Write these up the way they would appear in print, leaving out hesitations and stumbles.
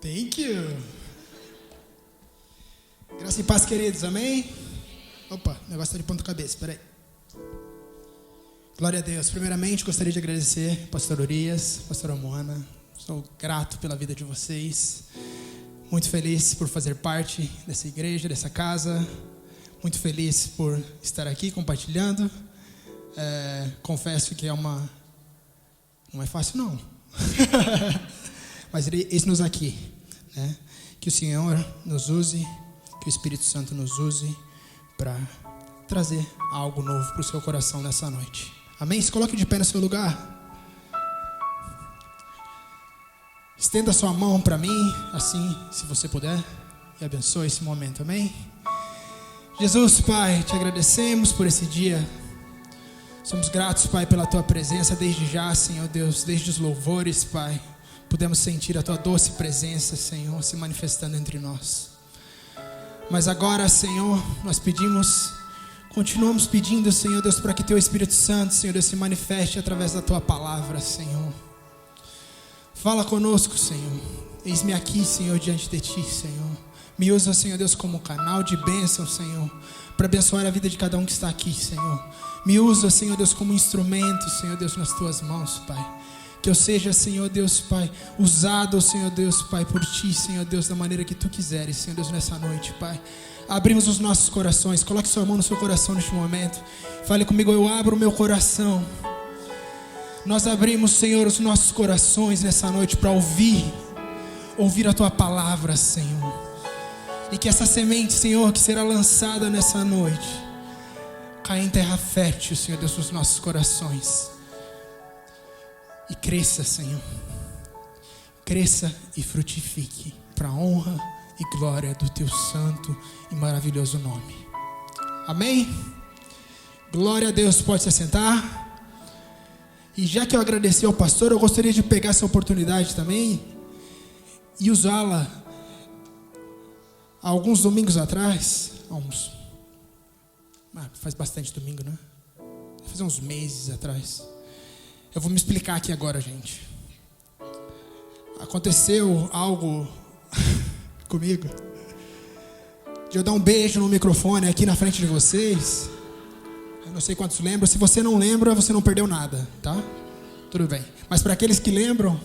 Thank you. Graça e paz, queridos, amém? Opa, o negócio está de ponta cabeça, peraí. Glória a Deus. Primeiramente, gostaria de agradecer pastor Urias, pastora Moana. Sou grato pela vida de vocês. Muito feliz por fazer parte dessa igreja, dessa casa. Muito feliz por estar aqui compartilhando. Confesso que não é fácil não. Mas eis-nos aqui, né? Que o Senhor nos use, que o Espírito Santo nos use para trazer algo novo para o seu coração nessa noite. Amém? Se coloque de pé no seu lugar. Estenda sua mão para mim, assim, se você puder, e abençoe esse momento, amém? Jesus, Pai, te agradecemos por esse dia. Somos gratos, Pai, pela Tua presença desde já, Senhor Deus, desde os louvores, Pai. Pudemos sentir a Tua doce presença, Senhor, se manifestando entre nós. Mas agora, Senhor, nós continuamos pedindo, Senhor Deus, para que Teu Espírito Santo, Senhor Deus, se manifeste através da Tua palavra, Senhor. Fala conosco, Senhor. Eis-me aqui, Senhor, diante de Ti, Senhor. Me usa, Senhor Deus, como canal de bênção, Senhor, para abençoar a vida de cada um que está aqui, Senhor. Me usa, Senhor Deus, como instrumento, Senhor Deus, nas Tuas mãos, Pai. Que eu seja, Senhor Deus, Pai, usado, Senhor Deus, Pai, por Ti, Senhor Deus, da maneira que Tu quiseres, Senhor Deus, nessa noite, Pai. Abrimos os nossos corações. Coloque sua mão no seu coração neste momento. Fale comigo, eu abro o meu coração. Nós abrimos, Senhor, os nossos corações nessa noite para ouvir a Tua palavra, Senhor. E que essa semente, Senhor, que será lançada nessa noite, caia em terra fértil, Senhor Deus, nos nossos corações. E cresça, Senhor. Cresça e frutifique para a honra e glória do Teu santo e maravilhoso nome. Amém? Glória a Deus. Pode se assentar. E já que eu agradeci ao pastor, eu gostaria de pegar essa oportunidade também e usá-la. Há alguns domingos atrás, faz bastante domingo, né? Faz uns meses atrás. Eu vou me explicar aqui agora, gente. Aconteceu algo comigo, de eu dar um beijo no microfone aqui na frente de vocês. Eu não sei quantos lembram. Se você não lembra, você não perdeu nada, tá? Tudo bem. Mas para aqueles que lembram,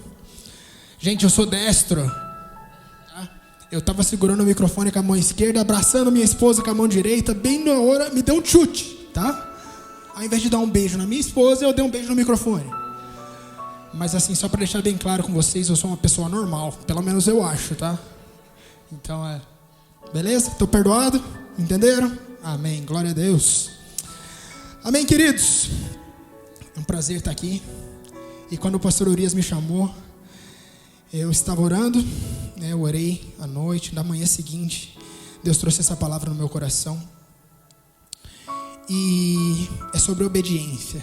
gente, eu sou destro. Tá? Eu estava segurando o microfone com a mão esquerda, abraçando minha esposa com a mão direita. Bem na hora, me deu um chute, tá? Ao invés de dar um beijo na minha esposa, eu dei um beijo no microfone. Mas assim, só para deixar bem claro com vocês, eu sou uma pessoa normal. Pelo menos eu acho, tá? Então beleza? Estou perdoado? Entenderam? Amém. Glória a Deus. Amém, queridos. É um prazer estar aqui. E quando o pastor Urias me chamou, eu estava orando, né? Eu orei à noite, na manhã seguinte, Deus trouxe essa palavra no meu coração. E é sobre obediência.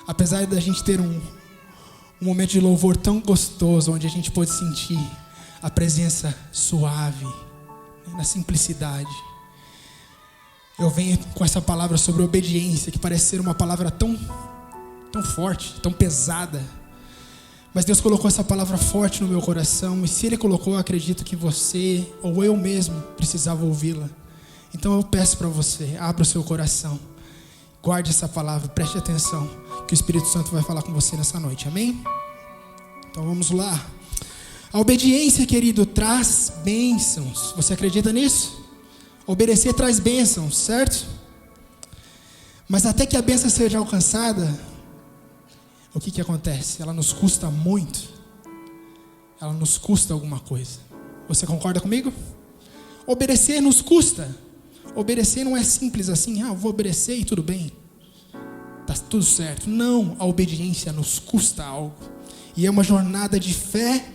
Apesar da gente ter um momento de louvor tão gostoso, onde a gente pode sentir a presença suave, na simplicidade, eu venho com essa palavra sobre obediência, que parece ser uma palavra tão forte, tão pesada. Mas Deus colocou essa palavra forte no meu coração, e se Ele colocou, eu acredito que você, ou eu mesmo, precisava ouvi-la. Então eu peço para você, abra o seu coração, guarde essa palavra, preste atenção, que o Espírito Santo vai falar com você nessa noite, amém? Então vamos lá. A obediência, querido, traz bênçãos. Você acredita nisso? Obedecer traz bênçãos, certo? Mas até que a bênção seja alcançada, o que acontece? Ela nos custa muito. Ela nos custa alguma coisa. Você concorda comigo? Obedecer nos custa. Obedecer não é simples assim, eu vou obedecer e tudo bem, tá tudo certo. Não, a obediência nos custa algo. E é uma jornada de fé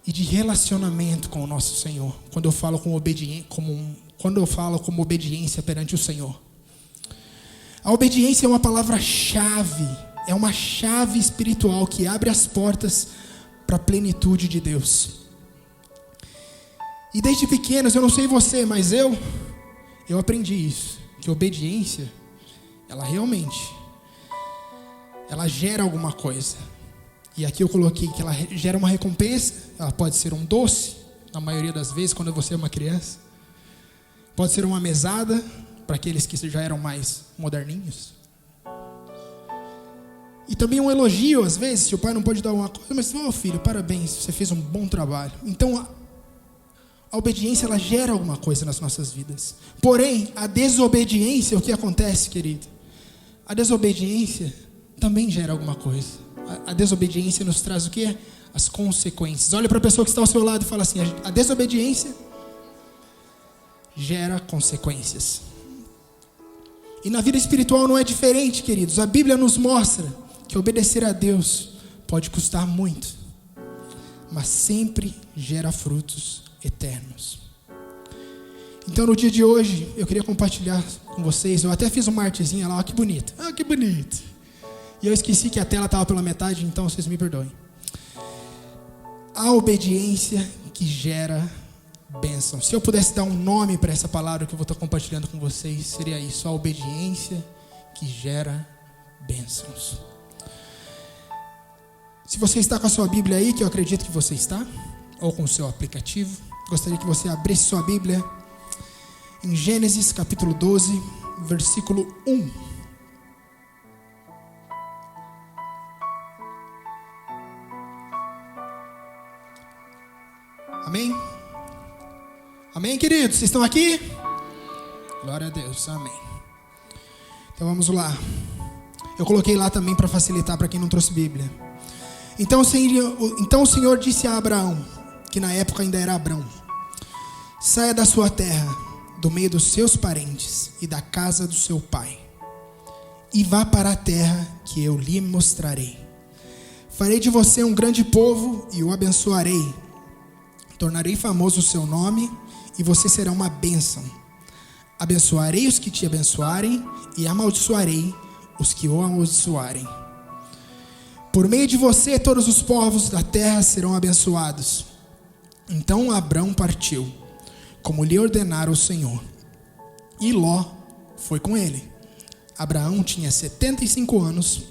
e de relacionamento com o nosso Senhor. Quando eu falo como obediência perante o Senhor. A obediência é uma palavra-chave, é uma chave espiritual que abre as portas para a plenitude de Deus. E desde pequenos, eu não sei você, mas eu aprendi isso, que obediência, ela realmente, ela gera alguma coisa. E aqui eu coloquei que ela gera uma recompensa. Ela pode ser um doce, na maioria das vezes, quando você é uma criança. Pode ser uma mesada, para aqueles que já eram mais moderninhos. E também um elogio, às vezes, se o pai não pode dar uma coisa, mas, filho, parabéns, você fez um bom trabalho. Então, a obediência, ela gera alguma coisa nas nossas vidas. Porém, a desobediência, o que acontece, querido? A desobediência também gera alguma coisa. A desobediência nos traz o quê? As consequências. Olha para a pessoa que está ao seu lado e fala assim: a desobediência gera consequências. E na vida espiritual não é diferente, queridos. A Bíblia nos mostra que obedecer a Deus pode custar muito, mas sempre gera frutos eternos. Então, no dia de hoje, eu queria compartilhar com vocês. Eu até fiz uma artezinha lá, ó, que bonito. Ah, que bonito. E eu esqueci que a tela estava pela metade, então vocês me perdoem. A obediência que gera bênção. Se eu pudesse dar um nome para essa palavra que eu vou estar compartilhando com vocês, seria isso: a obediência que gera bênçãos. Se você está com a sua Bíblia aí, que eu acredito que você está, ou com o seu aplicativo, gostaria que você abrisse sua Bíblia em Gênesis capítulo 12, versículo 1. Amém? Amém, queridos? Vocês estão aqui? Glória a Deus, amém. Então vamos lá. Eu coloquei lá também para facilitar para quem não trouxe Bíblia. Então o Senhor disse a Abraão, que na época ainda era Abrão: saia da sua terra, do meio dos seus parentes e da casa do seu pai, e vá para a terra que eu lhe mostrarei. Farei de você um grande povo e o abençoarei. Tornarei famoso o seu nome e você será uma bênção. Abençoarei os que te abençoarem e amaldiçoarei os que o amaldiçoarem. Por meio de você todos os povos da terra serão abençoados. Então Abrão partiu, como lhe ordenara o Senhor, e Ló foi com ele. Abraão tinha 75 anos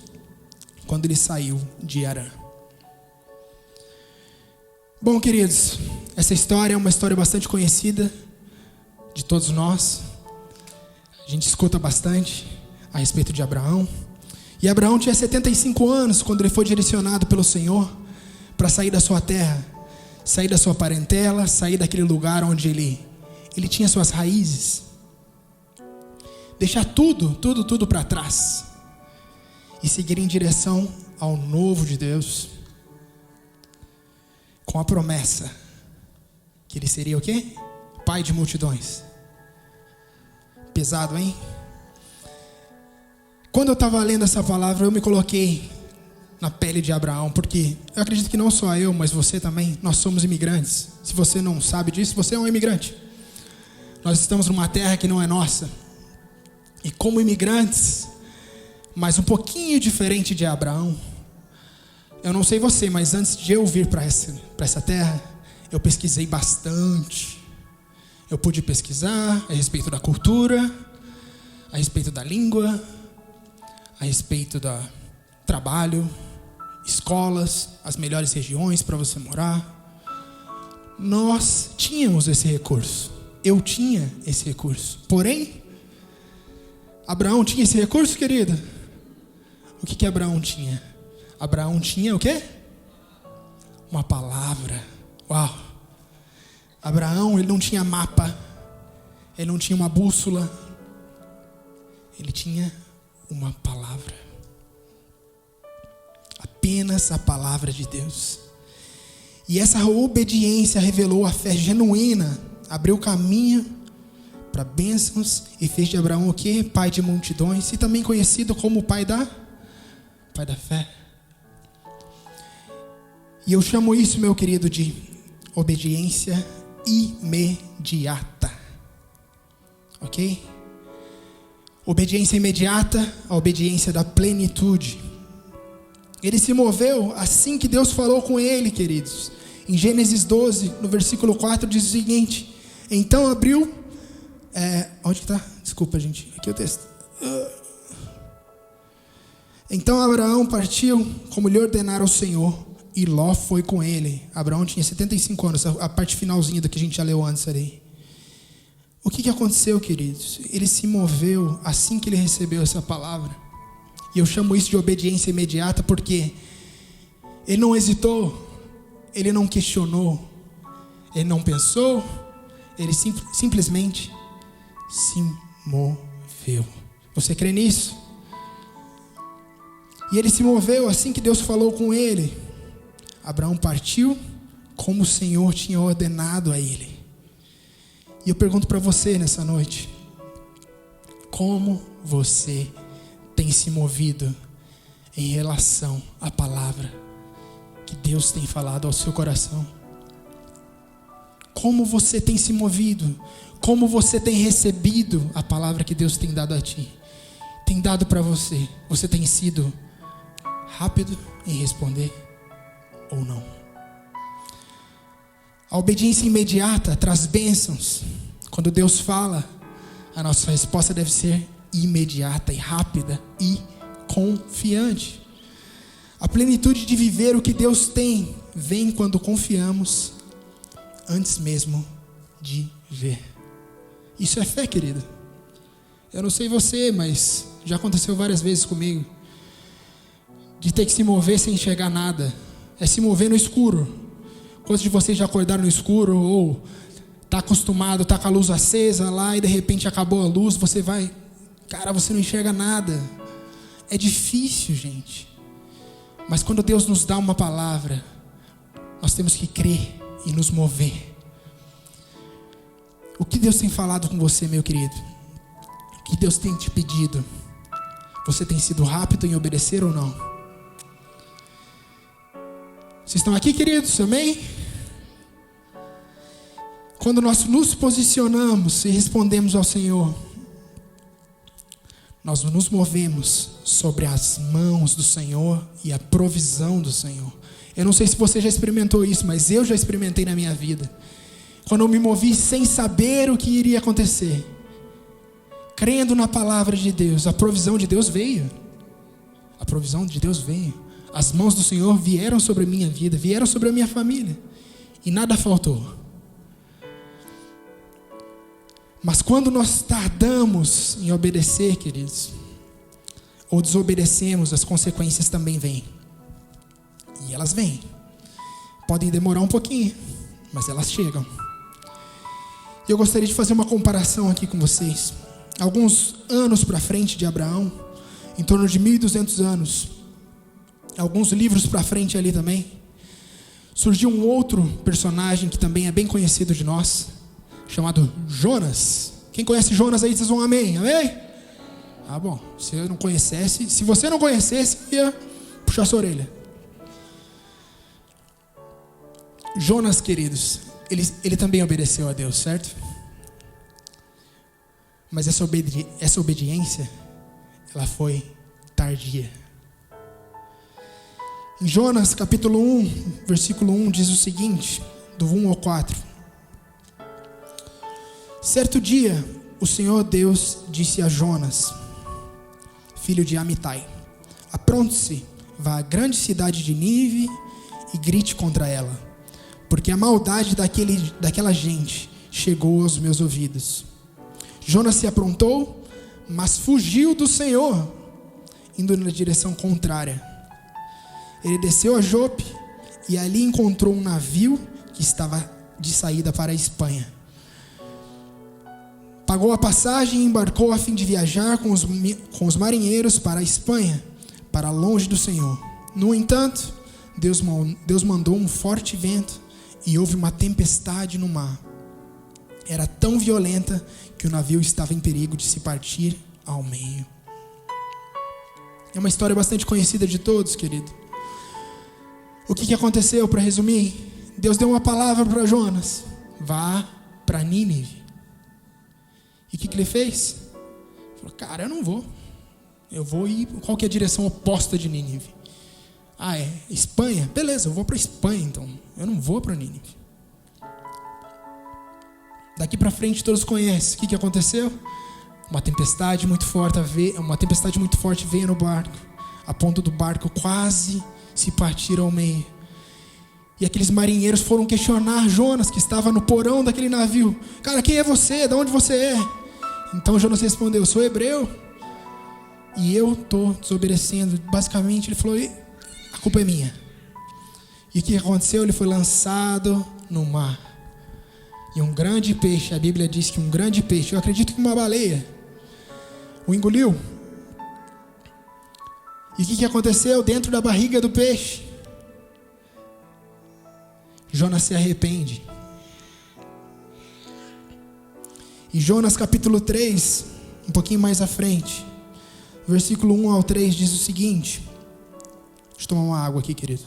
quando ele saiu de Harã. Bom, queridos, essa história é uma história bastante conhecida de todos nós. A gente escuta bastante a respeito de Abraão. E Abraão tinha 75 anos quando ele foi direcionado pelo Senhor para sair da sua terra, sair da sua parentela, sair daquele lugar onde ele tinha suas raízes, deixar tudo para trás e seguir em direção ao novo de Deus, com a promessa que ele seria o quê? Pai de multidões. Pesado, hein? Quando eu estava lendo essa palavra, eu me coloquei na pele de Abraão, porque eu acredito que não só eu, mas você também, nós somos imigrantes. Se você não sabe disso, você é um imigrante. Nós estamos numa terra que não é nossa. E como imigrantes, mas um pouquinho diferente de Abraão, eu não sei você, mas antes de eu vir para essa terra, eu pesquisei bastante. Eu pude pesquisar a respeito da cultura, a respeito da língua, a respeito do trabalho, escolas, as melhores regiões para você morar. Nós tínhamos esse recurso. Eu tinha esse recurso. Porém, Abraão tinha esse recurso, querida? O que Abraão tinha? Abraão tinha o quê? Uma palavra. Uau! Abraão, ele não tinha mapa. Ele não tinha uma bússola. Ele tinha uma palavra. Apenas a palavra de Deus. E essa obediência revelou a fé genuína, abriu caminho para bênçãos e fez de Abraão o quê? Pai de multidões, e também conhecido como o pai da fé. E eu chamo isso, meu querido, de obediência imediata. Ok? Obediência imediata, a obediência da plenitude. Ele se moveu assim que Deus falou com ele, queridos. Em Gênesis 12, no versículo 4, diz o seguinte: então abriu... onde está? Desculpa, gente. Aqui é o texto. Então Abraão partiu como lhe ordenara o Senhor, e Ló foi com ele. Abraão tinha 75 anos, a parte finalzinha do que a gente já leu antes ali. O que aconteceu, queridos? Ele se moveu assim que ele recebeu essa palavra. E eu chamo isso de obediência imediata porque ele não hesitou, ele não questionou, ele não pensou, ele simplesmente se moveu. Você crê nisso? E ele se moveu assim que Deus falou com ele. Abraão partiu como o Senhor tinha ordenado a ele. E eu pergunto para você nessa noite: como você tem se movido em relação à palavra que Deus tem falado ao seu coração? Como você tem se movido? Como você tem recebido a palavra que Deus tem dado a ti? Tem dado para você? Você tem sido rápido em responder ou não? A obediência imediata traz bênçãos. Quando Deus fala, a nossa resposta deve ser imediata e rápida e confiante. A plenitude de viver o que Deus tem vem quando confiamos antes mesmo de ver. Isso é fé, querido. Eu não sei você, mas já aconteceu várias vezes comigo, de ter que se mover sem enxergar nada. É se mover no escuro. Quantos de vocês já acordaram no escuro, ou está acostumado, está com a luz acesa lá e de repente acabou a luz, você vai, cara, você não enxerga nada. É difícil, gente. Mas quando Deus nos dá uma palavra, nós temos que crer e nos mover. O que Deus tem falado com você, meu querido? O que Deus tem te pedido? Você tem sido rápido em obedecer ou não? Vocês estão aqui, queridos? Amém? Quando nós nos posicionamos e respondemos ao Senhor, nós nos movemos sobre as mãos do Senhor e a provisão do Senhor. Eu não sei se você já experimentou isso, mas eu já experimentei na minha vida. Quando eu me movi sem saber o que iria acontecer, crendo na palavra de Deus, a provisão de Deus veio. A provisão de Deus veio. As mãos do Senhor vieram sobre a minha vida, vieram sobre a minha família, e nada faltou. Mas quando nós tardamos em obedecer, queridos, ou desobedecemos, as consequências também vêm. E elas vêm. Podem demorar um pouquinho, mas elas chegam. E eu gostaria de fazer uma comparação aqui com vocês. Alguns anos para frente de Abraão, em torno de 1.200 anos, alguns livros para frente ali também, surgiu um outro personagem que também é bem conhecido de nós, chamado Jonas. Quem conhece Jonas aí, diz um amém, amém? Ah, bom, se eu não conhecesse, se você não conhecesse, eu ia puxar sua orelha. Jonas, queridos, ele também obedeceu a Deus, certo? Mas essa obediência, ela foi tardia. Em Jonas capítulo 1, versículo 1 diz o seguinte, do 1 ao 4. Certo dia, o Senhor Deus disse a Jonas, filho de Amitai: apronte-se, vá à grande cidade de Nínive e grite contra ela, porque a maldade daquela gente chegou aos meus ouvidos. Jonas se aprontou, mas fugiu do Senhor, indo na direção contrária. Ele desceu a Jope e ali encontrou um navio que estava de saída para a Espanha. Pagou a passagem e embarcou a fim de viajar com os marinheiros para a Espanha, para longe do Senhor. No entanto, Deus mandou um forte vento e houve uma tempestade no mar. Era tão violenta que o navio estava em perigo de se partir ao meio. É uma história bastante conhecida de todos, querido. O que aconteceu, para resumir? Deus deu uma palavra para Jonas: vá para Nínive. E o que ele fez? Ele falou: cara, eu não vou. Eu vou ir. Qual que é a direção oposta de Nínive? Ah, é Espanha? Beleza, eu vou para Espanha então. Eu não vou para Nínive. Daqui para frente todos conhecem. O que aconteceu? Uma tempestade muito forte veio no barco. a ponto do barco quase se partir ao meio. E aqueles marinheiros foram questionar Jonas, que estava no porão daquele navio. Cara, quem é você? De onde você é? Então Jonas respondeu: sou hebreu e eu estou desobedecendo. Basicamente ele falou: a culpa é minha. E o que aconteceu? Ele foi lançado no mar. E um grande peixe, a Bíblia diz que um grande peixe, eu acredito que uma baleia, o engoliu. E o que aconteceu dentro da barriga do peixe? Jonas se arrepende. E Jonas capítulo 3, um pouquinho mais à frente, versículo 1 ao 3 diz o seguinte. Deixa eu tomar uma água aqui, querido.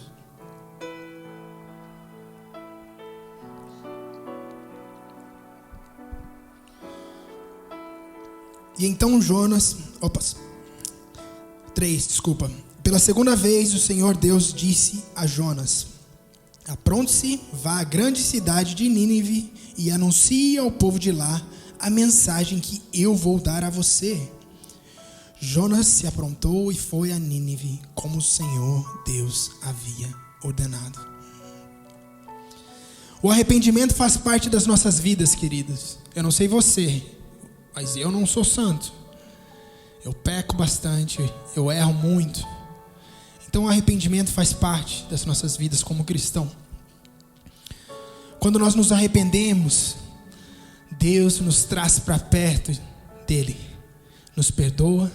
E então Jonas, pela segunda vez o Senhor Deus disse a Jonas: apronte-se, vá à grande cidade de Nínive e anuncie ao povo de lá a mensagem que eu vou dar a você. Jonas se aprontou e foi a Nínive, como o Senhor Deus havia ordenado. O arrependimento faz parte das nossas vidas, queridos. Eu não sei você, mas eu não sou santo. Eu peco bastante, eu erro muito. Então o arrependimento faz parte das nossas vidas como cristão. Quando nós nos arrependemos, Deus nos traz para perto dele, nos perdoa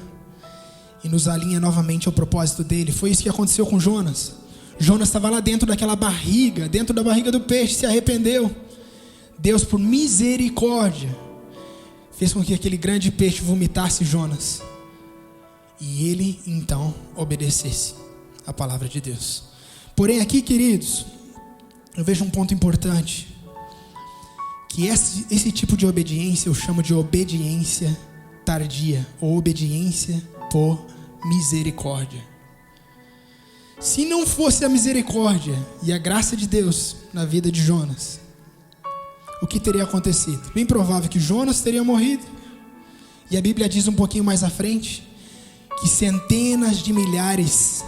e nos alinha novamente ao propósito dele. Foi isso que aconteceu com Jonas. Jonas estava lá dentro daquela barriga, dentro da barriga do peixe, se arrependeu. Deus, por misericórdia, fez com que aquele grande peixe vomitasse Jonas. E ele, então, obedecesse a palavra de Deus. Porém, aqui, queridos, eu vejo um ponto importante. Que esse tipo de obediência eu chamo de obediência tardia. Ou obediência por misericórdia. Se não fosse a misericórdia e a graça de Deus na vida de Jonas, o que teria acontecido? Bem provável que Jonas teria morrido. E a Bíblia diz um pouquinho mais à frente que centenas de milhares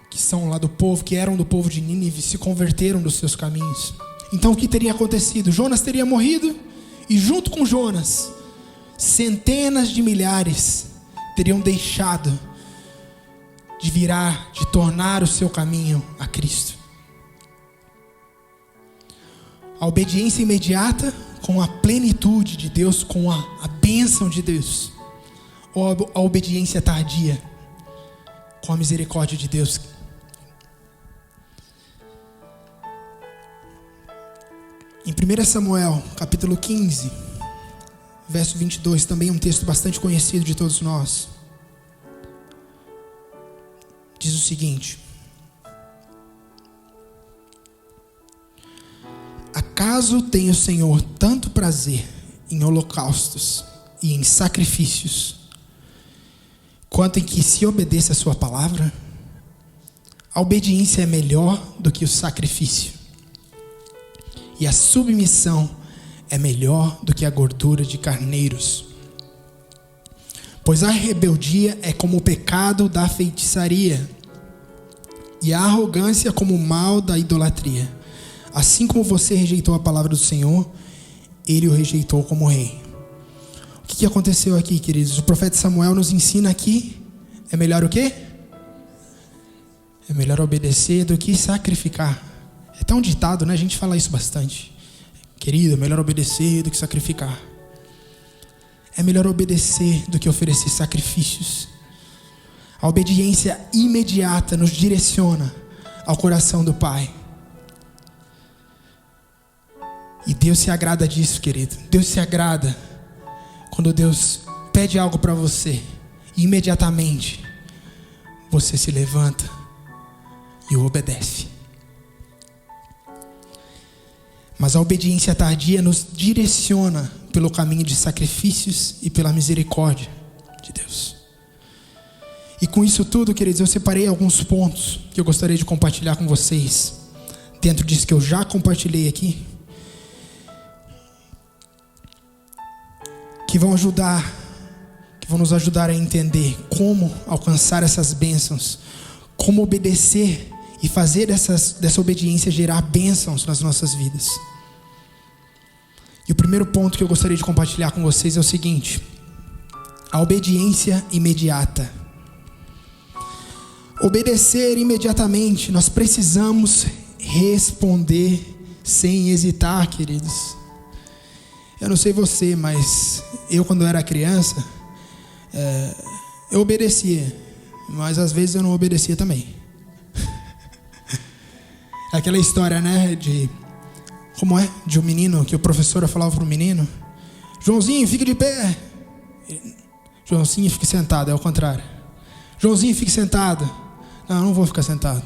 que são lá do povo, que eram do povo de Nínive, se converteram dos seus caminhos. Então o que teria acontecido? Jonas teria morrido e junto com Jonas, centenas de milhares teriam deixado de virar, de tornar o seu caminho a Cristo. A obediência imediata com a plenitude de Deus, com a bênção de Deus. Ou a obediência tardia com a misericórdia de Deus. Em 1 Samuel, capítulo 15, verso 22, também um texto bastante conhecido de todos nós. Diz o seguinte: acaso tem o Senhor tanto prazer em holocaustos e em sacrifícios, quanto em que se obedeça a sua palavra? A obediência é melhor do que o sacrifício, e a submissão é melhor do que a gordura de carneiros. Pois a rebeldia é como o pecado da feitiçaria, e a arrogância como o mal da idolatria. Assim como você rejeitou a palavra do Senhor, ele o rejeitou como rei. O que aconteceu aqui, queridos? O profeta Samuel nos ensina aqui, é melhor o quê? É melhor obedecer do que sacrificar. É tão ditado, né? A gente fala isso bastante. Querido, é melhor obedecer do que sacrificar. É melhor obedecer do que oferecer sacrifícios. A obediência imediata nos direciona ao coração do Pai. E Deus se agrada disso, querido. Deus se agrada quando Deus pede algo para você e imediatamente você se levanta e o obedece. Mas a obediência tardia nos direciona pelo caminho de sacrifícios e pela misericórdia de Deus. E com isso tudo, queridos, eu separei alguns pontos que eu gostaria de compartilhar com vocês, dentro disso que eu já compartilhei aqui, que vão ajudar que vão nos ajudar a entender como alcançar essas bênçãos, como obedecer e fazer dessa obediência gerar bênçãos nas nossas vidas. E o primeiro ponto que eu gostaria de compartilhar com vocês é o seguinte: a obediência imediata. Obedecer imediatamente, nós precisamos responder sem hesitar, queridos. Eu não sei você, mas eu, quando era criança, eu obedecia, mas às vezes eu não obedecia também. Aquela história, né, como é? De um menino, que o professor falava para o menino: Joãozinho, fique de pé. Joãozinho, fique sentado. É o contrário. Joãozinho, fique sentado. Não, não vou ficar sentado.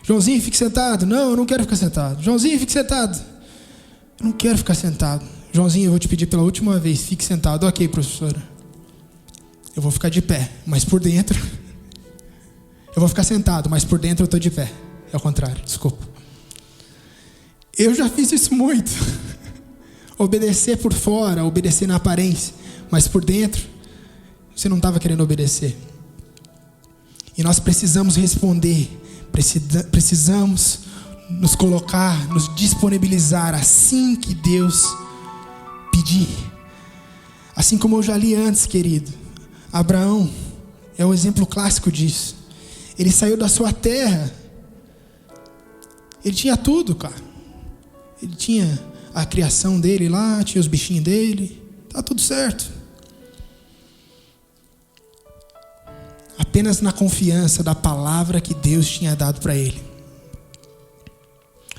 Joãozinho, fique sentado. Não, eu não quero ficar sentado. Joãozinho, fique sentado. Eu não quero ficar sentado. Joãozinho, eu vou te pedir pela última vez, fique sentado. Ok, professora. Eu vou ficar de pé, mas por dentro... Eu vou ficar sentado, mas por dentro eu estou de pé. É o contrário, desculpa. Eu já fiz isso muito. Obedecer por fora, obedecer na aparência, mas por dentro você não estava querendo obedecer. E nós precisamos responder, precisamos nos colocar, nos disponibilizar assim que Deus pedir. Assim como eu já li antes, querido, Abraão é o exemplo clássico disso. Ele saiu da sua terra, ele tinha tudo, cara. Ele tinha a criação dele lá, tinha os bichinhos dele, tá tudo certo. Apenas na confiança da palavra que Deus tinha dado para ele.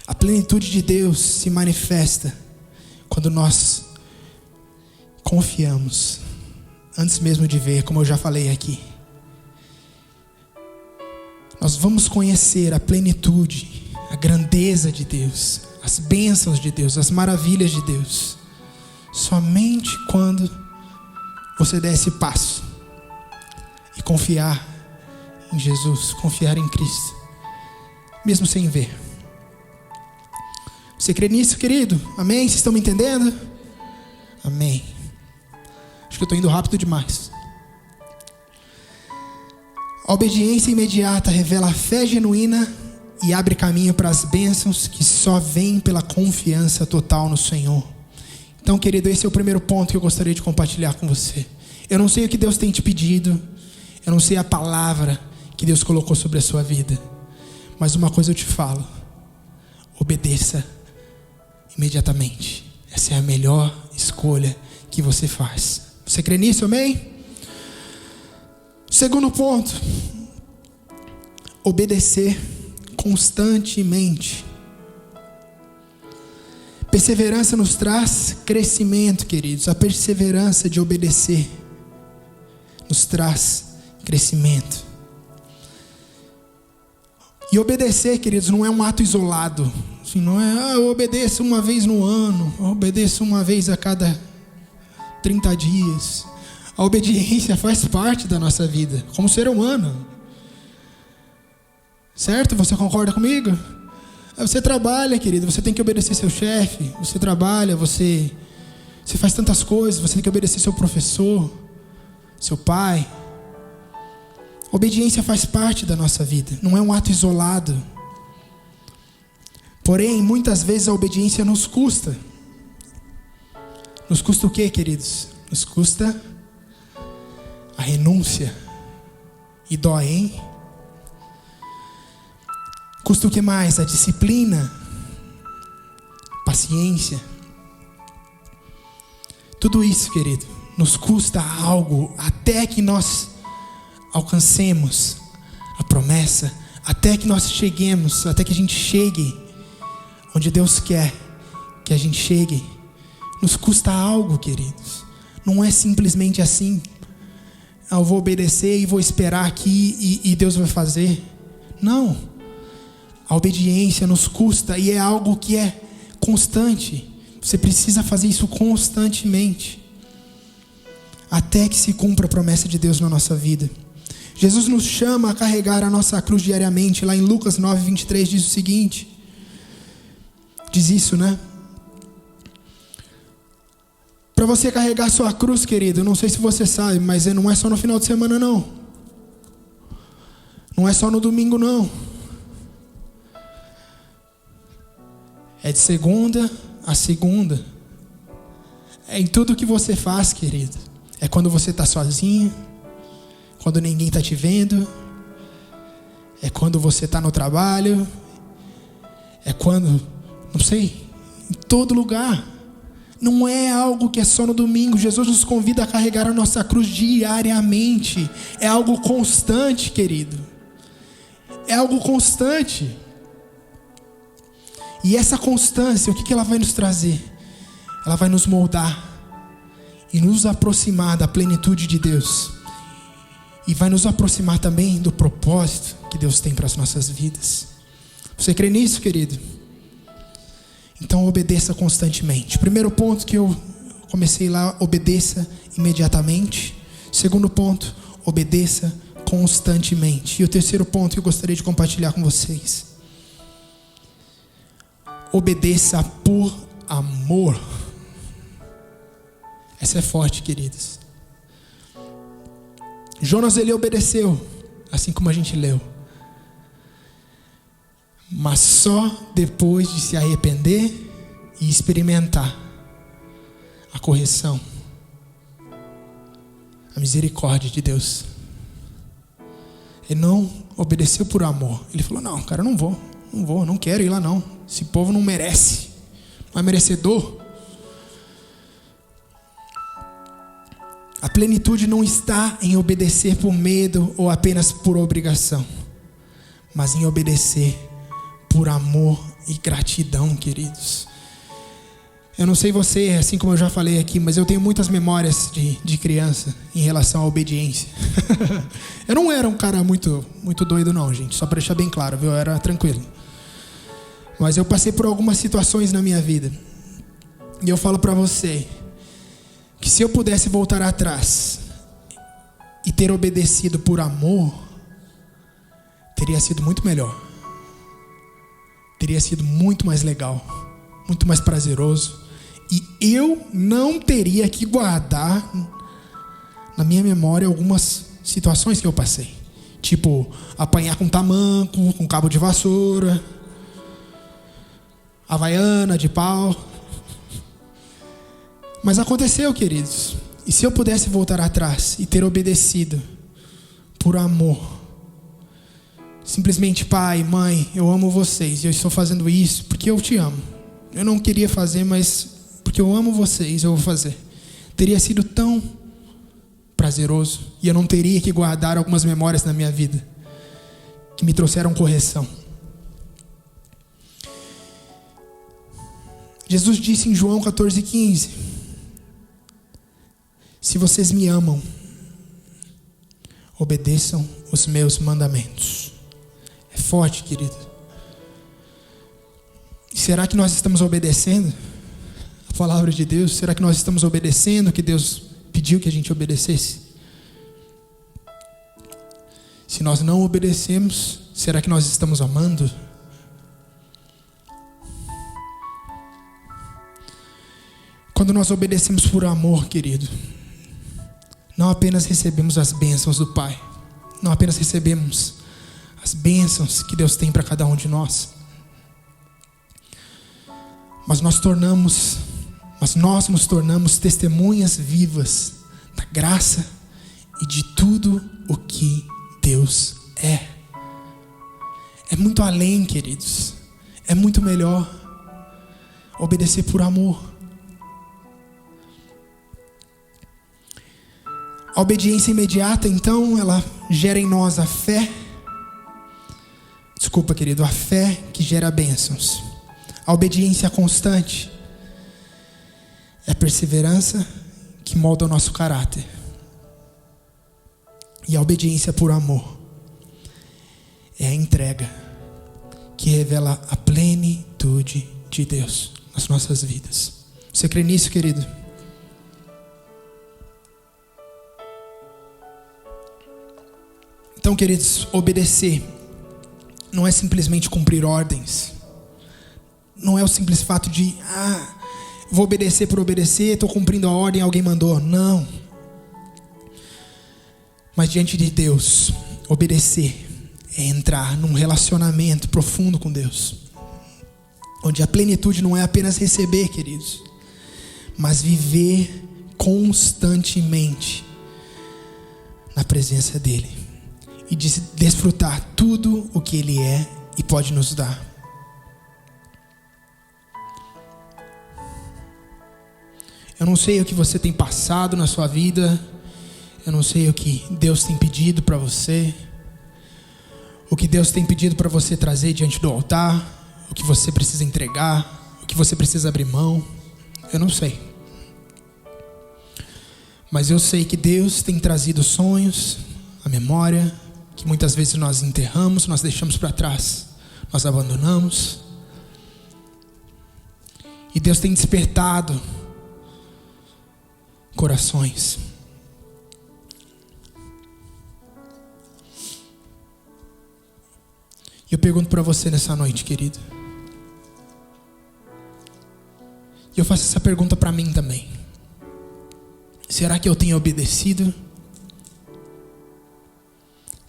A plenitude de Deus se manifesta quando nós confiamos, antes mesmo de ver, como eu já falei aqui. Nós vamos conhecer a plenitude, a grandeza de Deus, as bênçãos de Deus, as maravilhas de Deus, somente quando você der esse passo e confiar em Jesus, confiar em Cristo, mesmo sem ver. Você crê nisso, querido? Amém? Vocês estão me entendendo? Amém. Acho que eu estou indo rápido demais. A obediência imediata revela a fé genuína e abre caminho para as bênçãos que só vêm pela confiança total no Senhor. Então, querido, esse é o primeiro ponto que eu gostaria de compartilhar com você. Eu não sei o que Deus tem te pedido, eu não sei a palavra que Deus colocou sobre a sua vida, mas uma coisa eu te falo: obedeça imediatamente. Essa é a melhor escolha que você faz. Você crê nisso, amém? Segundo ponto: obedecer constantemente. Perseverança nos traz crescimento, queridos. A perseverança de obedecer nos traz crescimento. E obedecer, queridos, não é um ato isolado. Assim, não é, eu obedeço uma vez no ano, eu obedeço uma vez a cada 30 dias. A obediência faz parte da nossa vida, como ser humano. Certo? Você concorda comigo? Você trabalha, querido, você tem que obedecer seu chefe. Você trabalha, você faz tantas coisas, você tem que obedecer seu professor, seu pai. Obediência faz parte da nossa vida, não é um ato isolado. Porém, muitas vezes a obediência nos custa. Nos custa o quê, queridos? Nos custa a renúncia. E dói, hein? Custa o que mais? A disciplina, paciência. Tudo isso, querido, nos custa algo até que nós alcancemos a promessa, até que nós cheguemos, até que a gente chegue onde Deus quer que a gente chegue. Nos custa algo, queridos. Não é simplesmente assim: eu vou obedecer e vou esperar aqui e Deus vai fazer. Não. A obediência nos custa e é algo que é constante. Você precisa fazer isso constantemente, até que se cumpra a promessa de Deus na nossa vida. Jesus nos chama a carregar a nossa cruz diariamente. Lá em Lucas 9:23 diz o seguinte, diz isso, né? Para você carregar sua cruz, querido, não sei se você sabe, mas não é só no final de semana, não. Não é só no domingo, não. É de segunda a segunda. É em tudo que você faz, querido. É quando você está sozinho, quando ninguém está te vendo. É quando você está no trabalho. É quando, não sei, em todo lugar. Não é algo que é só no domingo. Jesus nos convida a carregar a nossa cruz diariamente. É algo constante, querido. É algo constante. E essa constância, o que ela vai nos trazer? Ela vai nos moldar e nos aproximar da plenitude de Deus. E vai nos aproximar também do propósito que Deus tem para as nossas vidas. Você crê nisso, querido? Então obedeça constantemente. Primeiro ponto que eu comecei lá, obedeça imediatamente. Segundo ponto, obedeça constantemente. E o terceiro ponto que eu gostaria de compartilhar com vocês: obedeça por amor. Essa é forte, queridos. Jonas, ele obedeceu, assim como a gente leu, mas só depois de se arrepender e experimentar a correção, a misericórdia de Deus. Ele não obedeceu por amor. Ele falou: não, cara, não vou, não quero ir lá não. Esse povo não merece, não é merecedor. A plenitude não está em obedecer por medo ou apenas por obrigação, mas em obedecer por amor e gratidão, queridos. Eu não sei você, assim como eu já falei aqui, mas eu tenho muitas memórias de criança em relação à obediência. Eu não era um cara muito doido não, gente, só para deixar bem claro, viu? Eu era tranquilo. Mas eu passei por algumas situações na minha vida. E eu falo para você que se eu pudesse voltar atrás e ter obedecido por amor, teria sido muito melhor. Teria sido muito mais legal, muito mais prazeroso. E eu não teria que guardar na minha memória algumas situações que eu passei. Tipo, apanhar com tamanco, com cabo de vassoura, havaiana de pau. Mas aconteceu, queridos. E se eu pudesse voltar atrás e ter obedecido por amor, simplesmente: pai, mãe, eu amo vocês e eu estou fazendo isso porque eu te amo. Eu não queria fazer, mas porque eu amo vocês eu vou fazer. Teria sido tão prazeroso e eu não teria que guardar algumas memórias na minha vida que me trouxeram correção. Jesus disse em João 14,15: se vocês me amam, obedeçam os meus mandamentos. É forte, querido. Será que nós estamos obedecendo a palavra de Deus? Será que nós estamos obedecendo o que Deus pediu que a gente obedecesse? Se nós não obedecemos, será que nós estamos amando? Quando nós obedecemos por amor, querido, não apenas recebemos as bênçãos do Pai, não apenas recebemos as bênçãos que Deus tem para cada um de nós, mas nós nos tornamos testemunhas vivas da graça e de tudo o que Deus é. É muito além, queridos. É muito melhor obedecer por amor. A obediência imediata, então, ela gera em nós a fé. Desculpa, querido, a fé que gera bênçãos. A obediência constante é a perseverança que molda o nosso caráter. E a obediência por amor é a entrega que revela a plenitude de Deus nas nossas vidas. Você crê nisso, querido? Então, queridos, obedecer não é simplesmente cumprir ordens. Não é o simples fato de, vou obedecer por obedecer, estou cumprindo a ordem, alguém mandou. Não. Mas diante de Deus, obedecer é entrar num relacionamento profundo com Deus, onde a plenitude não é apenas receber, queridos, mas viver constantemente na presença dEle e desfrutar tudo o que Ele é e pode nos dar. Eu não sei o que você tem passado na sua vida, eu não sei o que Deus tem pedido para você, o que Deus tem pedido para você trazer diante do altar, o que você precisa entregar, o que você precisa abrir mão, eu não sei. Mas eu sei que Deus tem trazido sonhos à memória, que muitas vezes nós enterramos, nós deixamos para trás, nós abandonamos. E Deus tem despertado corações. E eu pergunto para você nessa noite, querido. E eu faço essa pergunta para mim também. Será que eu tenho obedecido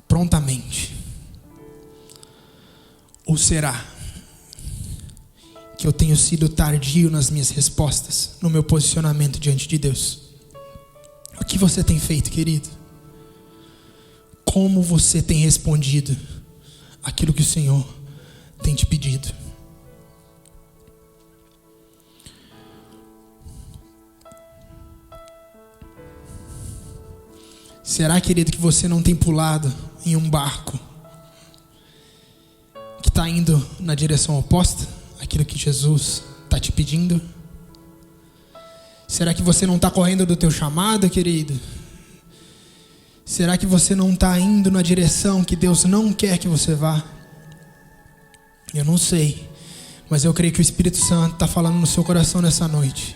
prontamente? Ou será que eu tenho sido tardio nas minhas respostas, no meu posicionamento diante de Deus? O que você tem feito, querido? Como você tem respondido aquilo que o Senhor tem te pedido? Será, querido, que você não tem pulado em um barco que está indo na direção oposta àquilo que Jesus está te pedindo? Será que você não está correndo do teu chamado, querido? Será que você não está indo na direção que Deus não quer que você vá? Eu não sei, mas eu creio que o Espírito Santo está falando no seu coração nessa noite.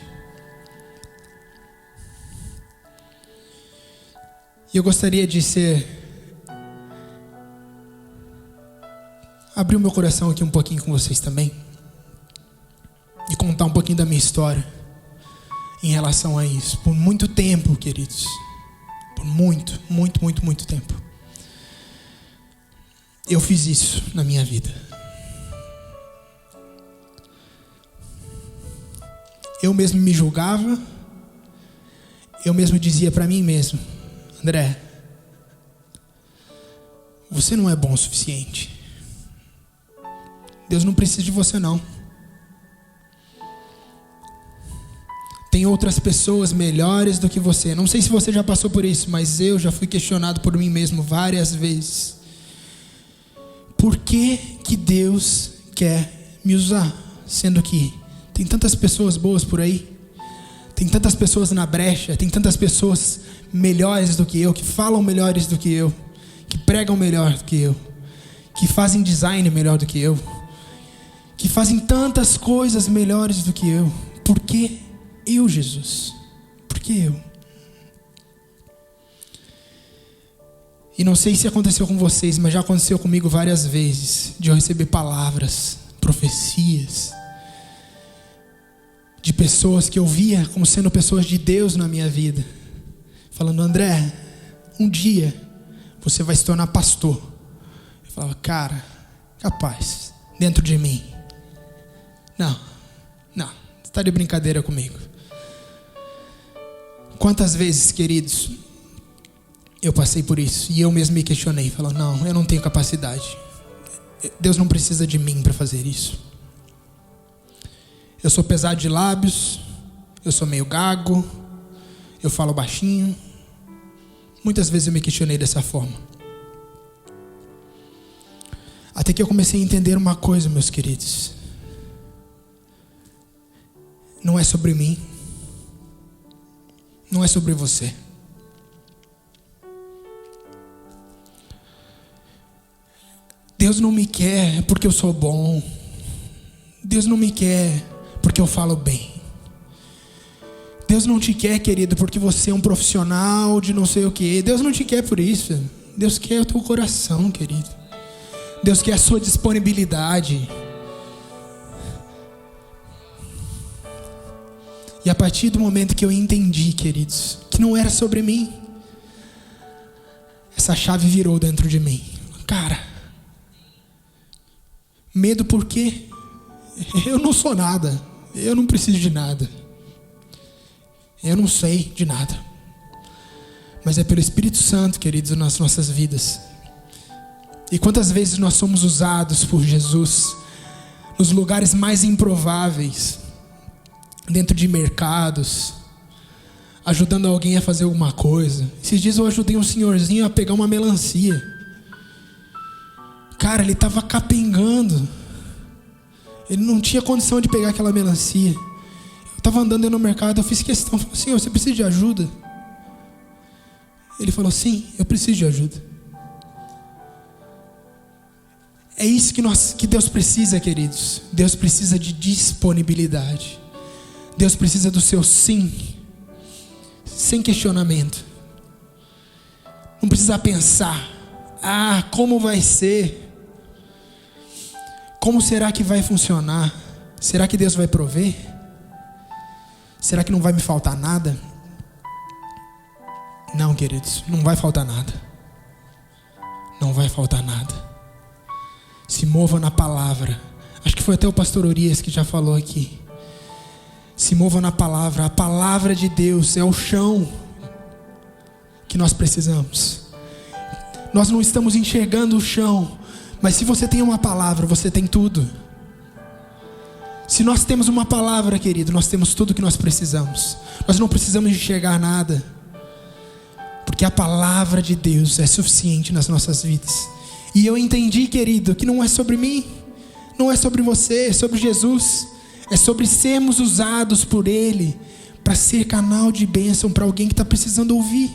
E eu gostaria de abrir o meu coração aqui um pouquinho com vocês também, e contar um pouquinho da minha história em relação a isso. Por muito tempo, queridos, por muito tempo, eu fiz isso na minha vida. Eu mesmo me julgava, eu mesmo dizia para mim mesmo: André, você não é bom o suficiente. Deus não precisa de você não. Tem outras pessoas melhores do que você. Não sei se você já passou por isso, mas eu já fui questionado por mim mesmo várias vezes. Por que que Deus quer me usar? Sendo que tem tantas pessoas boas por aí, tem tantas pessoas na brecha, tem tantas pessoas melhores do que eu, que falam melhores do que eu, que pregam melhor do que eu, que fazem design melhor do que eu, que fazem tantas coisas melhores do que eu. Por que eu, Jesus? Por que eu? E não sei se aconteceu com vocês, mas já aconteceu comigo várias vezes, de eu receber palavras, profecias, de pessoas que eu via como sendo pessoas de Deus na minha vida, falando: André, um dia você vai se tornar pastor. Eu falava: cara, capaz, dentro de mim, não, você está de brincadeira comigo. Quantas vezes, queridos, eu passei por isso e eu mesmo me questionei, falando: não, eu não tenho capacidade, Deus não precisa de mim para fazer isso. Eu sou pesado de lábios, eu sou meio gago, eu falo baixinho. Muitas vezes eu me questionei dessa forma. Até que eu comecei a entender uma coisa, meus queridos. Não é sobre mim, não é sobre você. Deus não me quer porque eu sou bom. Deus não me quer porque eu falo bem. Deus não te quer, querido, porque você é um profissional de não sei o que. Deus não te quer por isso. Deus quer o teu coração, querido. Deus quer a sua disponibilidade. E a partir do momento que eu entendi, queridos, que não era sobre mim, essa chave virou dentro de mim. Cara, medo por quê? Eu não sou nada. Eu não preciso de nada. Eu não sei de nada. Mas é pelo Espírito Santo, queridos, nas nossas vidas. E quantas vezes nós somos usados por Jesus nos lugares mais improváveis, dentro de mercados, ajudando alguém a fazer alguma coisa. Esses dias eu ajudei um senhorzinho a pegar uma melancia. Cara, ele estava capengando. Ele não tinha condição de pegar aquela melancia. Eu estava andando no mercado, eu fiz questão. Falei, senhor, você precisa de ajuda? Ele falou, sim, eu preciso de ajuda. É isso que Deus precisa, queridos. Deus precisa de disponibilidade. Deus precisa do seu sim, sem questionamento. Não precisa pensar, como vai ser? Como será que vai funcionar? Será que Deus vai prover? Será que não vai me faltar nada? Não, queridos, não vai faltar nada. Não vai faltar nada. Se mova na palavra. Acho que foi até o pastor Urias que já falou aqui. Se mova na palavra. A palavra de Deus é o chão que nós precisamos. Nós não estamos enxergando o chão, mas se você tem uma palavra, você tem tudo. Se nós temos uma palavra, querido, nós temos tudo que nós precisamos. Nós não precisamos enxergar nada, porque a palavra de Deus é suficiente nas nossas vidas. E eu entendi, querido, que não é sobre mim, não é sobre você, é sobre Jesus. É sobre sermos usados por Ele para ser canal de bênção para alguém que está precisando ouvir.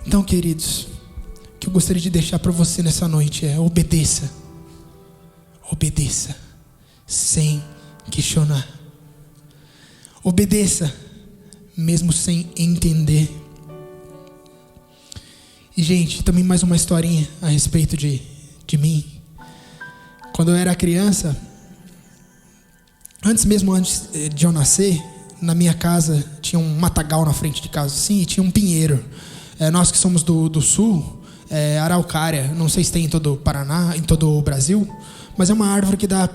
Então, queridos, o que eu gostaria de deixar para você nessa noite é: obedeça. Obedeça sem questionar. Obedeça mesmo sem entender. E, gente, também mais uma historinha a respeito de mim. Quando eu era criança, antes de eu nascer, na minha casa tinha um matagal na frente de casa, assim, e tinha um pinheiro. Nós que somos do sul, araucária, não sei se tem em todo o Paraná, em todo o Brasil, mas é uma árvore que dá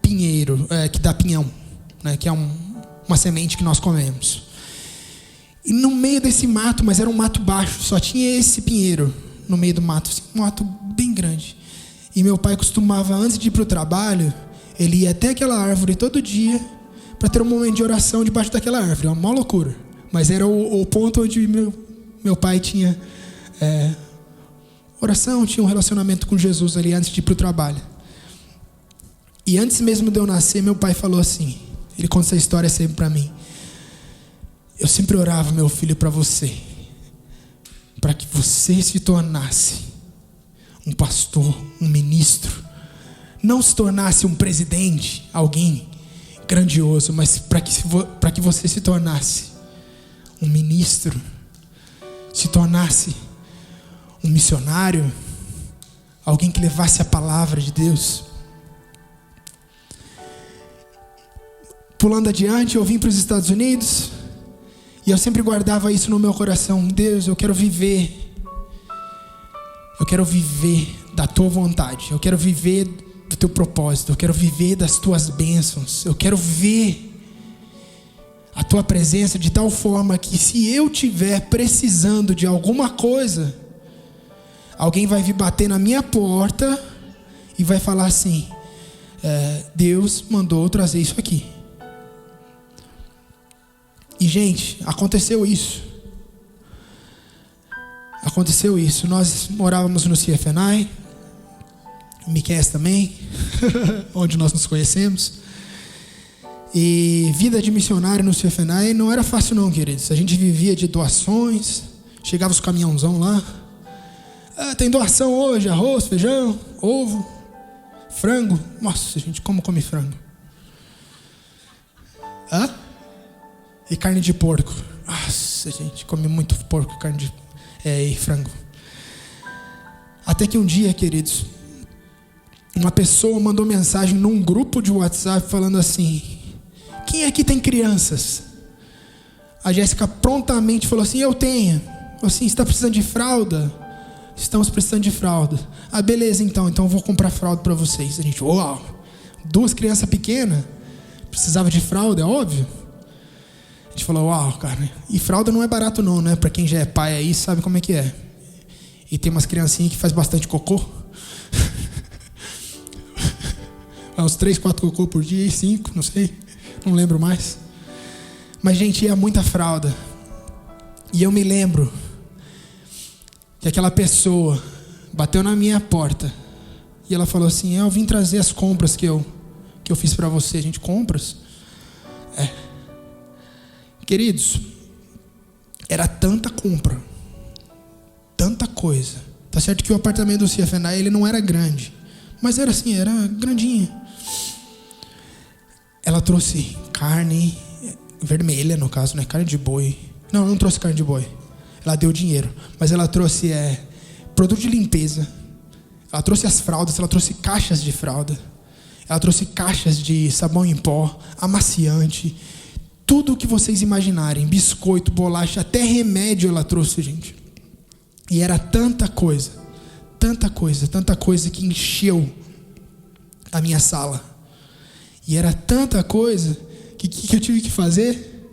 pinheiro, que dá pinhão, né, que é uma semente que nós comemos. E no meio desse mato, mas era um mato baixo, só tinha esse pinheiro no meio do mato, assim, um mato bem grande. E meu pai costumava, antes de ir para o trabalho, ele ia até aquela árvore todo dia para ter um momento de oração debaixo daquela árvore. É uma loucura, mas era o ponto onde meu pai tinha oração, tinha um relacionamento com Jesus ali antes de ir para o trabalho. E antes mesmo de eu nascer, meu pai falou assim, ele conta essa história sempre para mim: eu sempre orava, meu filho, para você, para que você se tornasse um pastor, um ministro, não se tornasse um presidente, alguém grandioso, mas para que você se tornasse um ministro, se tornasse um missionário, alguém que levasse a palavra de Deus. Pulando adiante, eu vim para os Estados Unidos e eu sempre guardava isso no meu coração: Deus, eu quero viver da tua vontade, eu quero viver do teu propósito, eu quero viver das tuas bênçãos, eu quero ver a tua presença de tal forma que, se eu estiver precisando de alguma coisa, alguém vai vir bater na minha porta e vai falar assim: Deus mandou trazer isso aqui. E, gente, aconteceu isso. Nós morávamos no CFNI, Miqueias também, onde nós nos conhecemos. E vida de missionário no CFNI não era fácil não, queridos. A gente vivia de doações, chegava os caminhãozão lá. Tem doação hoje, arroz, feijão, ovo, frango. Nossa, gente, como come frango? E carne de porco. Nossa, gente, come muito porco, e frango. Até que um dia, queridos, uma pessoa mandou mensagem num grupo de WhatsApp falando assim: quem aqui tem crianças? A Jéssica prontamente falou assim: eu tenho. Falou assim: você está precisando de fralda? Estamos precisando de fralda. Ah, beleza, então eu vou comprar fralda para vocês. A gente, uau, 2 crianças pequenas, precisava de fralda, é óbvio. A gente falou: uau, cara, e fralda não é barato não, né? Para quem já é pai aí sabe como é que é. E tem umas criancinhas que faz bastante cocô. Uns 3, 4 cocô por dia, 5, não sei, não lembro mais. Mas, gente, é muita fralda. E eu me lembro que aquela pessoa bateu na minha porta e ela falou assim: eu vim trazer as compras que eu fiz para você. Gente, compras? Queridos, era tanta compra, tanta coisa. Tá certo que o apartamento do CFNA, ele não era grande, mas era assim, era grandinho. Ela trouxe carne vermelha, no caso, né? Carne de boi. Não trouxe carne de boi. Ela deu dinheiro, mas ela trouxe produto de limpeza. Ela trouxe as fraldas, ela trouxe caixas de fralda. Ela trouxe caixas de sabão em pó, amaciante, tudo o que vocês imaginarem, biscoito, bolacha, até remédio ela trouxe, gente. E era tanta coisa que encheu a minha sala. E era tanta coisa que eu tive que fazer.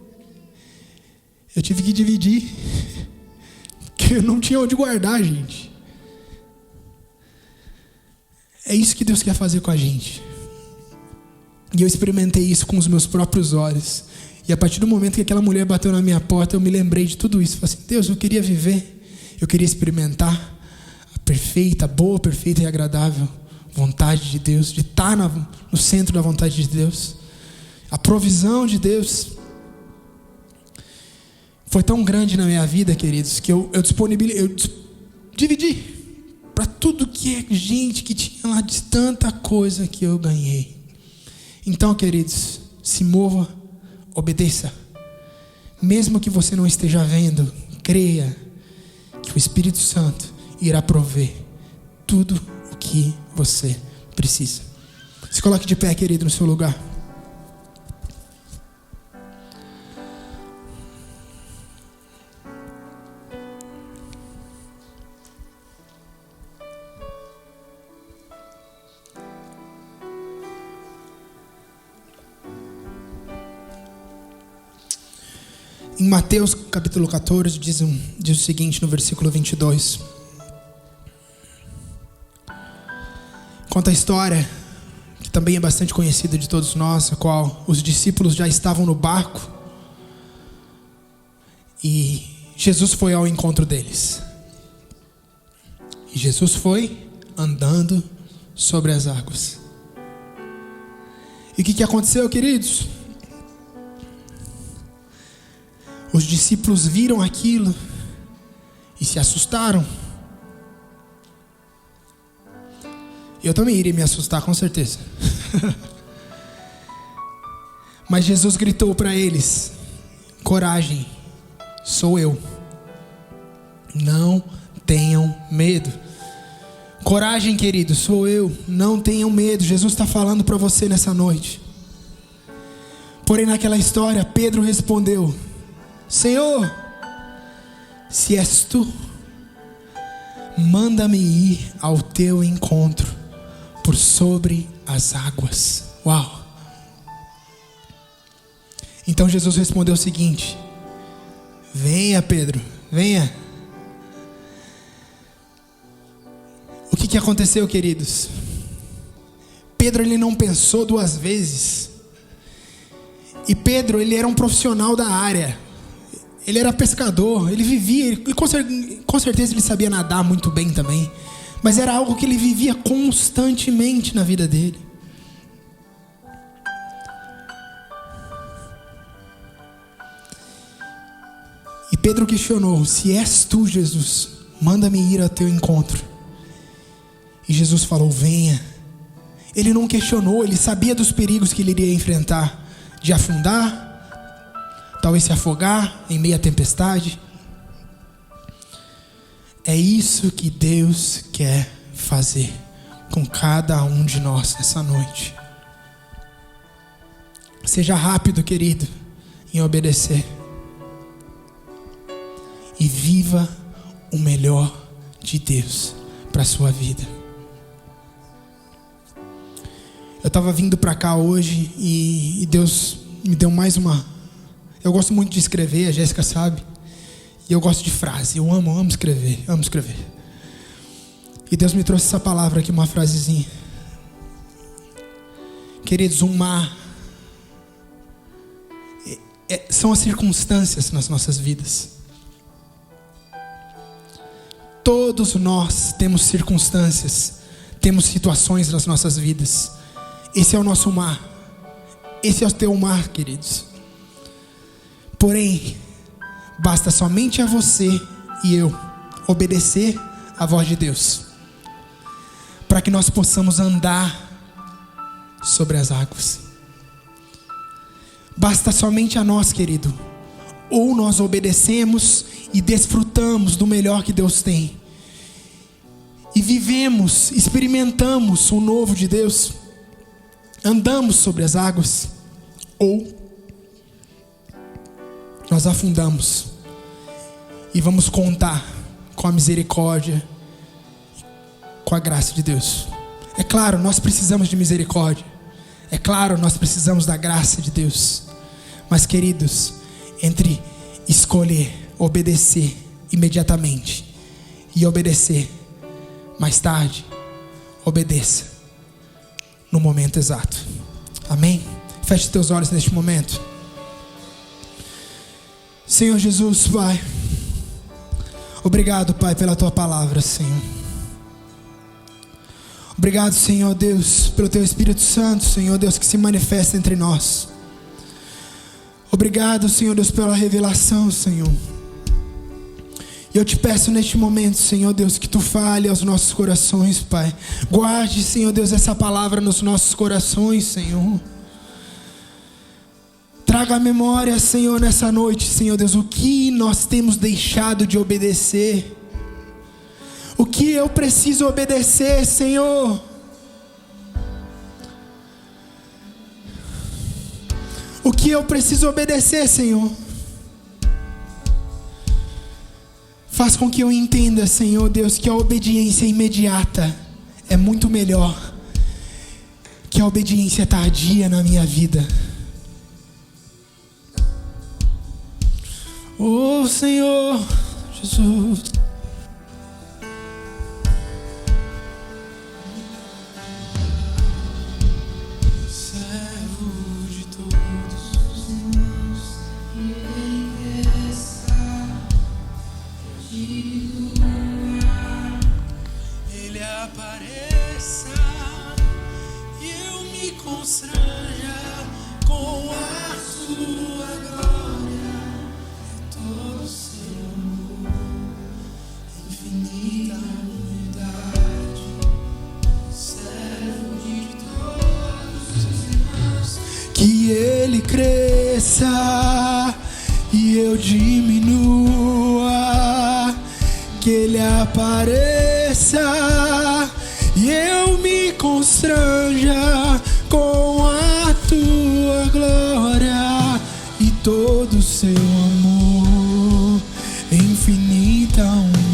Eu tive que dividir, porque eu não tinha onde guardar, gente. É isso que Deus quer fazer com a gente. E eu experimentei isso com os meus próprios olhos. E a partir do momento que aquela mulher bateu na minha porta, eu me lembrei de tudo isso. Falei assim: Deus, eu queria viver, eu queria experimentar a perfeita, boa, perfeita e agradável vontade de Deus, de estar no centro da vontade de Deus. A provisão de Deus foi tão grande na minha vida, queridos, que eu dividi para tudo que é gente que tinha lá, de tanta coisa que eu ganhei. Então, queridos, se mova, obedeça. Mesmo que você não esteja vendo, creia que o Espírito Santo irá prover tudo o que você precisa. Se coloque de pé, querido, no seu lugar. Em Mateus capítulo 14 diz o seguinte no versículo 22. Conta a história que também é bastante conhecida de todos nós, a qual os discípulos já estavam no barco e Jesus foi ao encontro deles. E Jesus foi andando sobre as águas. E o que aconteceu, queridos? Os discípulos viram aquilo e se assustaram. Eu também iria me assustar, com certeza. Mas Jesus gritou para eles: coragem, sou eu. Não tenham medo. Coragem, querido, sou eu. Não tenham medo. Jesus está falando para você nessa noite. Porém, naquela história, Pedro respondeu: Senhor, se és tu, manda-me ir ao teu encontro por sobre as águas. Uau! Então Jesus respondeu o seguinte: venha, Pedro, venha. O que aconteceu, queridos? Pedro, ele não pensou 2 vezes. E Pedro, ele era um profissional da área. Ele era pescador, ele vivia, e com certeza ele sabia nadar muito bem também, mas era algo que ele vivia constantemente na vida dele. E Pedro questionou: se és tu, Jesus, manda-me ir ao teu encontro. E Jesus falou: venha. Ele não questionou, ele sabia dos perigos que ele iria enfrentar, de afundar, talvez se afogar em meio à tempestade. É isso que Deus quer fazer. com cada um de nós nessa noite. Seja rápido, querido, em obedecer. E viva o melhor de Deus para a sua vida. Eu estava vindo para cá hoje e Deus me deu mais uma... Eu gosto muito de escrever, a Jéssica sabe. E eu gosto de frase, eu amo escrever, amo escrever. E Deus me trouxe essa palavra aqui, uma frasezinha. Queridos, um mar são as circunstâncias nas nossas vidas. Todos nós temos circunstâncias, temos situações nas nossas vidas. Esse é o nosso mar. Esse é o teu mar, queridos. Porém, basta somente a você e eu obedecer à voz de Deus, para que nós possamos andar sobre as águas. Basta somente a nós, querido. Ou nós obedecemos e desfrutamos do melhor que Deus tem, e vivemos, experimentamos o novo de Deus, andamos sobre as águas, ou nós afundamos e vamos contar com a misericórdia, com a graça de Deus. É claro, nós precisamos de misericórdia. É claro, nós precisamos da graça de Deus. Mas, queridos, entre escolher obedecer imediatamente e obedecer mais tarde, obedeça no momento exato. Amém? Feche teus olhos neste momento. Senhor Jesus, Pai, obrigado, Pai, pela Tua palavra, Senhor. Obrigado, Senhor Deus, pelo Teu Espírito Santo, Senhor Deus, que se manifesta entre nós. Obrigado, Senhor Deus, pela revelação, Senhor. E eu te peço neste momento, Senhor Deus, que Tu fale aos nossos corações, Pai. Guarde, Senhor Deus, essa palavra nos nossos corações, Senhor. Traga a memória, Senhor, nessa noite, Senhor Deus, o que nós temos deixado de obedecer. O que eu preciso obedecer, Senhor. O que eu preciso obedecer, Senhor. Faz com que eu entenda, Senhor Deus, que a obediência imediata é muito melhor que a obediência tardia na minha vida. Oh, Senhor Jesus. Que Ele cresça e eu diminua, que Ele apareça e eu me constranja com a Tua glória e todo o Seu amor, infinita humildade.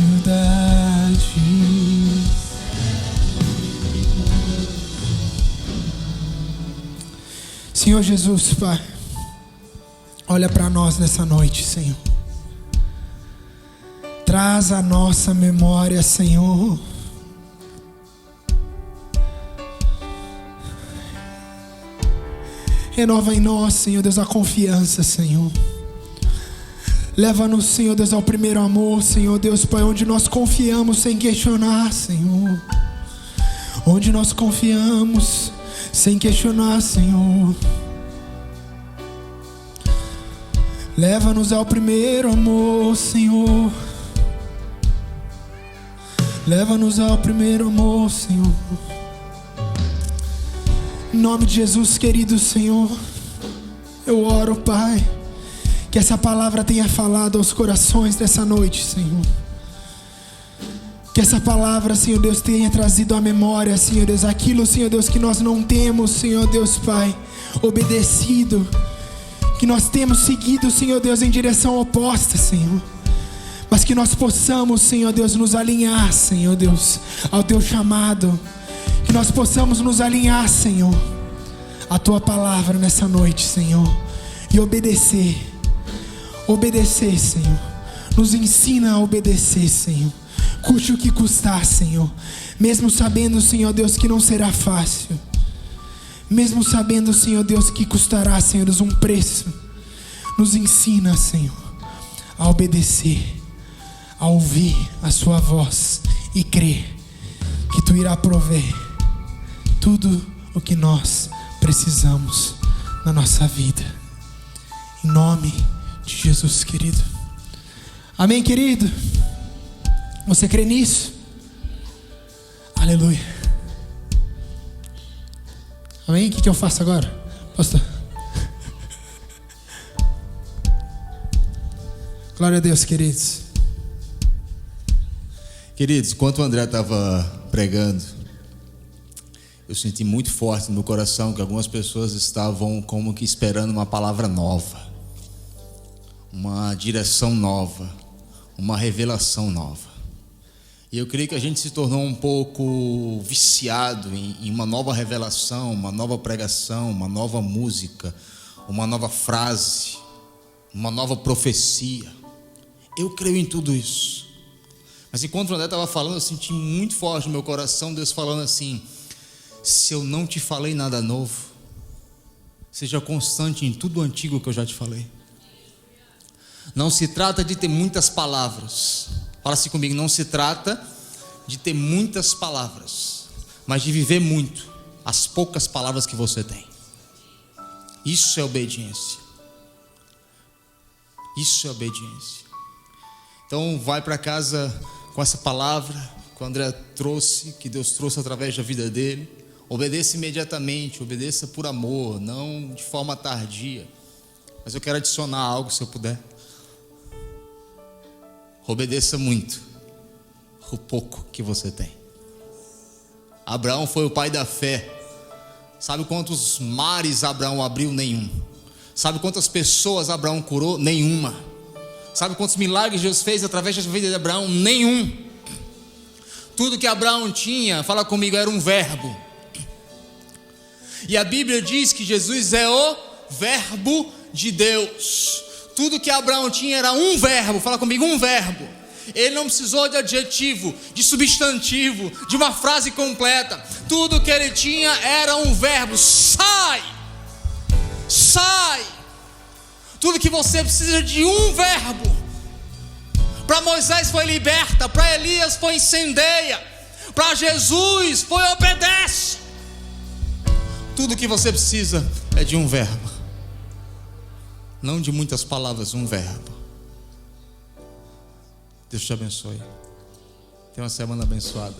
Senhor Jesus, Pai, olha para nós nessa noite, Senhor. Traz a nossa memória, Senhor, renova em nós, Senhor Deus, a confiança, Senhor. Leva-nos, Senhor Deus, ao primeiro amor, Senhor Deus, Pai, onde nós confiamos sem questionar, Senhor. Onde nós confiamos sem questionar, Senhor. Leva-nos ao primeiro amor, Senhor. Leva-nos ao primeiro amor, Senhor. Em nome de Jesus, querido Senhor, eu oro, Pai, que essa palavra tenha falado aos corações dessa noite, Senhor. Que essa palavra, Senhor Deus, tenha trazido à memória, Senhor Deus, aquilo, Senhor Deus, que nós não temos, Senhor Deus, Pai, obedecido, que nós temos seguido, Senhor Deus, em direção oposta, Senhor. Mas que nós possamos, Senhor Deus, nos alinhar, Senhor Deus, ao Teu chamado. Que nós possamos nos alinhar, Senhor, à Tua palavra nessa noite, Senhor. E obedecer, Senhor. Nos ensina a obedecer, Senhor. Custe o que custar, Senhor. Mesmo sabendo, Senhor Deus, que não será fácil. Mesmo sabendo, Senhor Deus, que custará, Senhor Deus, um preço. Nos ensina, Senhor, a obedecer, a ouvir a Sua voz e crer que Tu irá prover tudo o que nós precisamos na nossa vida. Em nome de Jesus, querido. Amém, querido? Você crê nisso? Aleluia. Amém? O que eu faço agora? Pastor? Glória a Deus, queridos. Queridos, enquanto o André estava pregando, eu senti muito forte no meu coração que algumas pessoas estavam como que esperando uma palavra nova, uma direção nova, uma revelação nova. E eu creio que a gente se tornou um pouco viciado em uma nova revelação, uma nova pregação, uma nova música, uma nova frase, uma nova profecia. Eu creio em tudo isso. Mas enquanto o André estava falando, eu senti muito forte no meu coração Deus falando assim: se eu não te falei nada novo, seja constante em tudo antigo que eu já te falei. Não se trata de ter muitas palavras. Fala assim comigo: não se trata de ter muitas palavras, mas de viver muito as poucas palavras que você tem. Isso é obediência. Isso é obediência. Então vai para casa com essa palavra que o André trouxe, que Deus trouxe através da vida dele. Obedeça imediatamente, obedeça por amor, não de forma tardia. Mas eu quero adicionar algo, se eu puder. Obedeça muito o pouco que você tem. Abraão foi o pai da fé. Sabe quantos mares Abraão abriu? Nenhum. Sabe quantas pessoas Abraão curou? Nenhuma. Sabe quantos milagres Deus fez através da vida de Abraão? Nenhum. Tudo que Abraão tinha, fala comigo, era um verbo. E a Bíblia diz que Jesus é o verbo de Deus. Tudo que Abraão tinha era um verbo, fala comigo, um verbo. Ele não precisou de adjetivo, de substantivo, de uma frase completa. Tudo que ele tinha era um verbo: sai, sai. Tudo que você precisa de um verbo. Para Moisés foi liberta, para Elias foi incendeia, para Jesus foi obedece. Tudo que você precisa é de um verbo. Não de muitas palavras, um verbo. Deus te abençoe. Tenha uma semana abençoada.